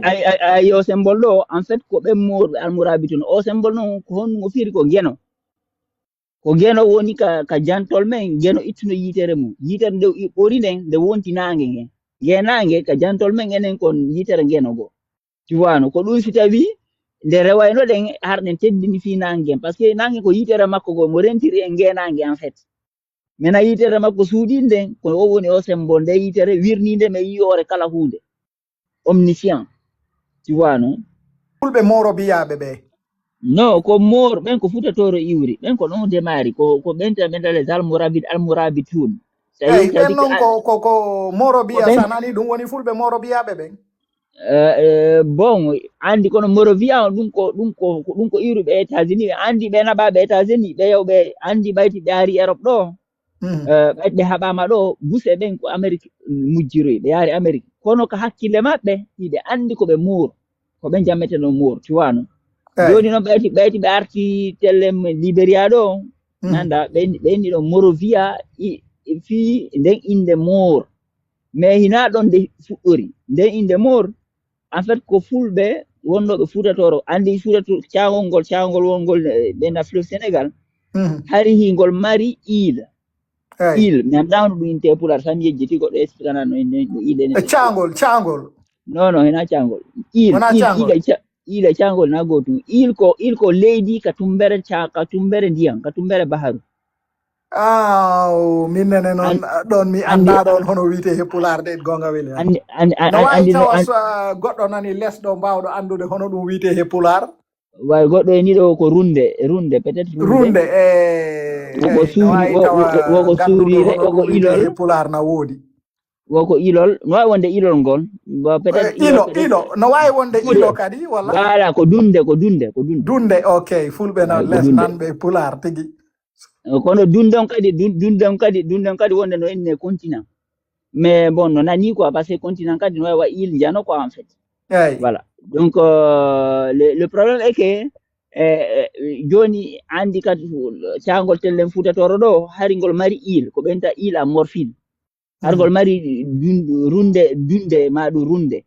ay o symbole ɗo en fait ko ɓen morɓe almorabitu no o symbole noon ko honno firi ko geno woni ka jantol men geno ittuno yitere mum yitere nde ɓori nden nde wonti nangue ngen genangue ka jantol men enen kon yitere geno go tu vois no ko ɗum si tawi nde rewayno ɗen harɗen teddini fi nangue en par ce que nangue ko yitere makko go mo rentiri en genangue en fait mena yitere makko suuɗi nden ko o woni o symbole nde yitere wirninde me yiyore kala hunde omniscient tu vois no fulɓe morobiyaɓe ɓe no ko mor ɓen ko futatoro iwri ɓen ko ɗon demari ko ɓenta ɓendale almorabitun eyi ɓen noon ko morobiya sa nani ɗum woni fulɓe morobiyaɓe ɓen bon andi kono morovia ɗum ko iwruɓe États-Unis ɓe andi ɓe naɓaɓe États-Unis ɓe yewɓe andi ɓayti ɓe ari Europe ɗo ɓe haɓama ɗo buse ɓen ko Amérique mujjiroyi ɓe yaari Amérique kono ko hakkille maɓɓe hiɓe andi koɓe moor ko ɓen jammeteno moor tu vois no joni noon ɓeyti ɓe arti tellem Libéria ɗo nanda ɓenni ɗo morovia fi nden inde moor mais hina ɗon nde fuɗɗori nden inde moor en fait ko fulɓe wonnoɓe futatoro andi futato cagol wongol ɓen fleuve Sénégal hari hingol mari île mi andano ɗum inte pular tan yejjiti goɗɗo expliquana no île cagol non hena cagol île cagol na gotum île ko leydi ka tumbere ndiyam ka tumbere baharu min nene noon ɗon mi anda ɗon hono wiyete heppular ɗe gonga weli no wawi tawas goɗɗo nani lesɗo mbawɗo andude hono ɗum wiyete heppular way goɗɗo e ni ɗo ko runde peut être runde woko suurire woko ilol heppular na woodi woko ilol no wawi wonde ilol ngol peut être ilo no wawi wonde ilo kadi walla voilà ko dunde ok fulɓe no les nanɓe pular tigui kono dundon kadi wonde no enne continent mais bon no nani quoi parce que continent kadi no wawi île jano quoi en fait voilà donc le problème est que joni andi kadi cagol tellen futatoro ɗo harigol mari île ko ɓenta île à morphine hargol mari dunde maɗum runde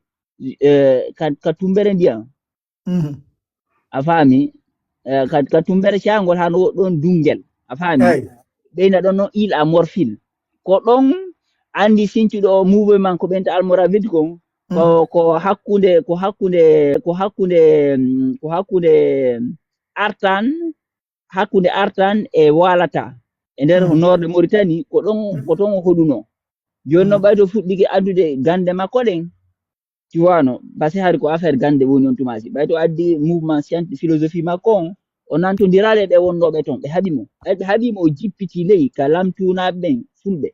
ka tumbere ndiyam a faami ka tumbere cagol hano woɗɗon dungel a faami ɓeyna ɗon noon île à morphine ko ɗon andi sincuɗo mouvement ko ɓenta almoravide kon ko hakkunde artan e walata e nder norde Mauritanie ko ton hoɗuno joni noon ɓayto fuɗɗiki addude gande makko ɗen tu vois no parce que hari ko affaire gande woni on tumasi ɓayto addi mouvement scientifique philosophie makko on o nantodirale ɓe wonnoɓe toon ɓe haɓimo o jippiti ley ka lamtunaɓe ɓen fulɓe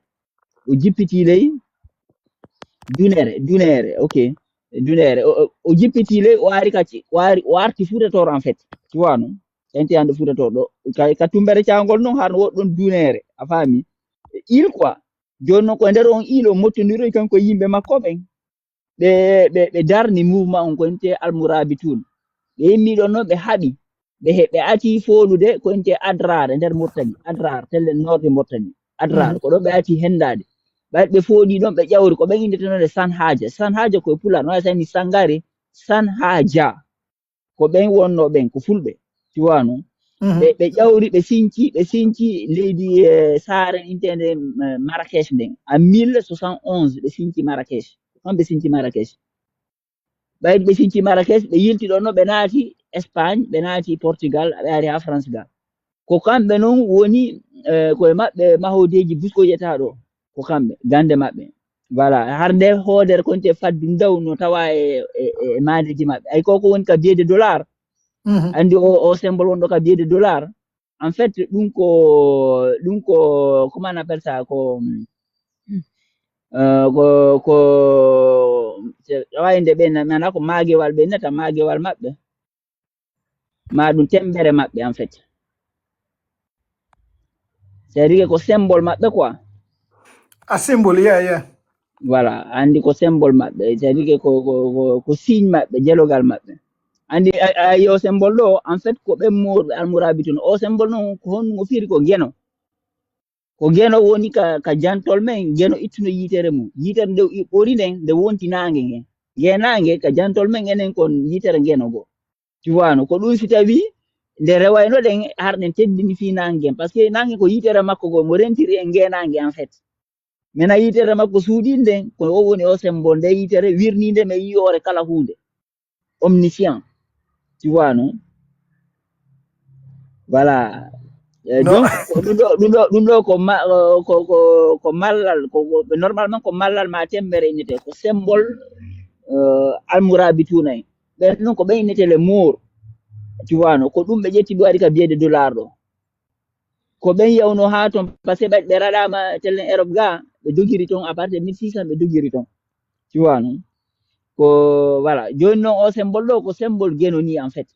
o jippiti ley dunere ok dunere o jippiti ley o arti futatoro en fait tu vois no enti hande futatoro ɗo ka tumbere cagol noon har woɗɗon dunere a faami île quoi joni noon ko nder on île o mottodiroy kanko yimɓe makko ɓen ɓe darni mouvement on ko ente almorabitun ɓe yimmi ɗon noon ɓe haaɓi ɓe ati folude ko ente Adrar e nder Mauritanie Adrar tellen norde Mauritanie Adrar ko ɗo ɓe ati hendade ɓe fooɗi ɗon ɓe ƴawri ko ɓen indetenode Sanhaja koye Pular no wawi sani Sangare Sanhaja ko ɓen wonno ɓen ko fulɓe tu vois no ɓe ƴawri ɓe sinci leydi saren intende Marrakech nden en 1071 ɓe sinci Marrakech on ɓe sinci Marrakech ɓayde ɓe sinci Marrakech ɓe yilti ɗon noon ɓe naati Espagne ɓe naati Portugal ɓe ari ha France ga ko kamɓe noon woni koye maɓɓe mahodeji buskoƴetaɗo ko kamɓe gande maɓɓe voilà har nde hoodere konte faddu daw no tawa e madeji maɓɓe ay koko woni ka billet de dollar andi o symbole wonɗo ka billet de dollar en fait ɗum ko comment on appelle ça ko wayde ɓe nana ko magewal ɓe nata magewal maɓɓe ma ɗum tembere maɓɓe en fait c'est à dire ko symbole maɓɓe quoi a symbole voilà andi ko symbole maɓɓe c'est à dire ko signe maɓɓe jelogal maɓɓe andi yo symbole ɗo en fait ko ɓen morɓe almorabitun o symbole noon ko honno firi ko geno woni ka jantol men geno ittuno yitere mum yitere nde ɓori nden nde wonti nangue ngen genange ka jantol men enen kon yitere genogo tu vois no ko dum si tawi nde rewayno den harden teddini fi nangue parce que nangue ko yitere makko go mo rentiri en genangue en fait mena yitere makko suudi den ko o woni o sembo nde yitere wirninde me yiore kala hunde omniscient tu vois no voilà donc dum do ko ko mallal ko normalement ko mallal ma tembere inete ko symbole almurabituna be non ko be inete le mur tu vois no ko dum be jetti do ari ka biede dollar do ko ben yawno ha ton parce que be radama telen Europe ga be dogiri ton à partir de 1600 be dogiri ton tu vois no ko voilà joni non o symbole do ko symbole genoni en fait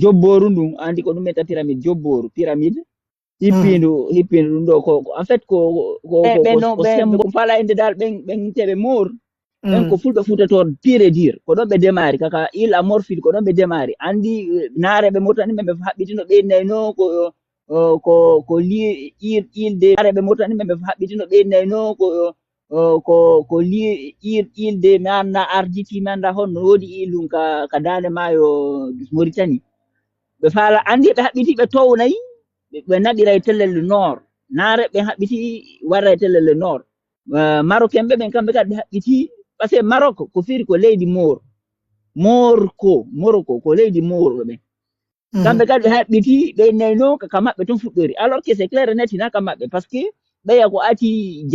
jobboru ndum andi ko dum meta pyramide jobboru pyramide hippindu dum do ko en fait ko symbole fala inde dal ben tebe mur ben ko fulbe futator pire dire ko don be demari kaka il amorphile ko don be demari andi naare be motani be habbitino be nayno ko li il de naare be motani be habbitino be nayno ko li il de manna arjiti manda hon wodi ilum ka dane mayo Mauritanie be fala andi be habbiti be townayi be nabira tellel nord naare be habbiti warra tellel nord marocain be kambe kadi habbiti parce que Maroc ko firi ko leydi Morocco ko leydi Mor be kambe kadi habbiti be nayno ka mabbe ton fuddori alors que c'est clair net na kam mabbe parce que be ya ko ati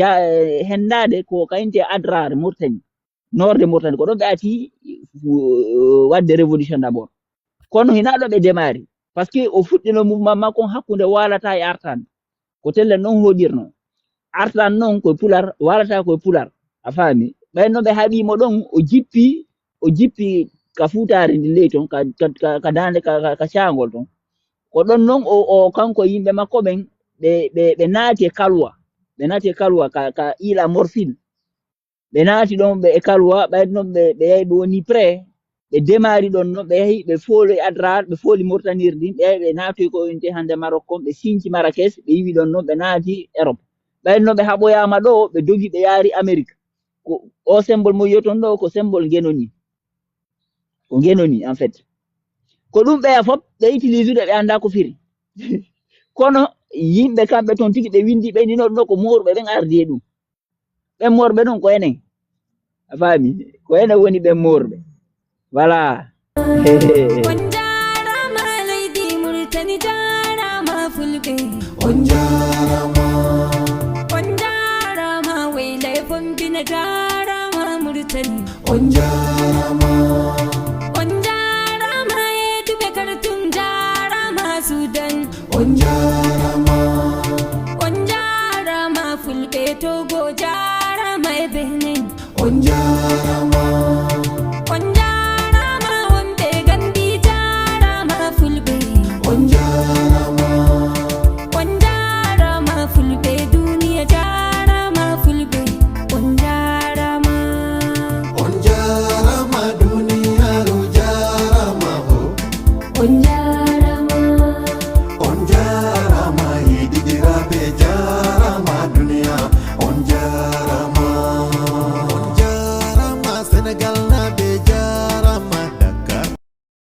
hendade ko kaynte adrar Mauritanie nord de Mauritanie ko do be ati wadde révolution d'abord kono hina do be demari parce que o fuddino mouvement makko hakkunde walata e artan ko telle non hodirno artan non ko pular walata ko pular a fami bayno be habi mo don o jippi ka futare ndi leyton ka dande ka changol ton ko don non o kanko yimbe makko ben be naati kalwa ka ila morphine be naati don be kalwa bayno be yaybe woni pré be demari don no be yahi be foli adrar be foli Mauritanie din be naati ko inte hande Marokko be sinci Marrakech be yiwi don no be naati Europe bayno be haboyama do be dogi be yaari Amerique ko o symbole mo yoton do ko symbole genoni ko genoni en fait ko dum be fop be utilise be anda ko firi kono yimbe kambe ton tigi be windi be dino do ko morbe ben ardi dum be morbe don ko enen afami ko enen woni be morbe voilà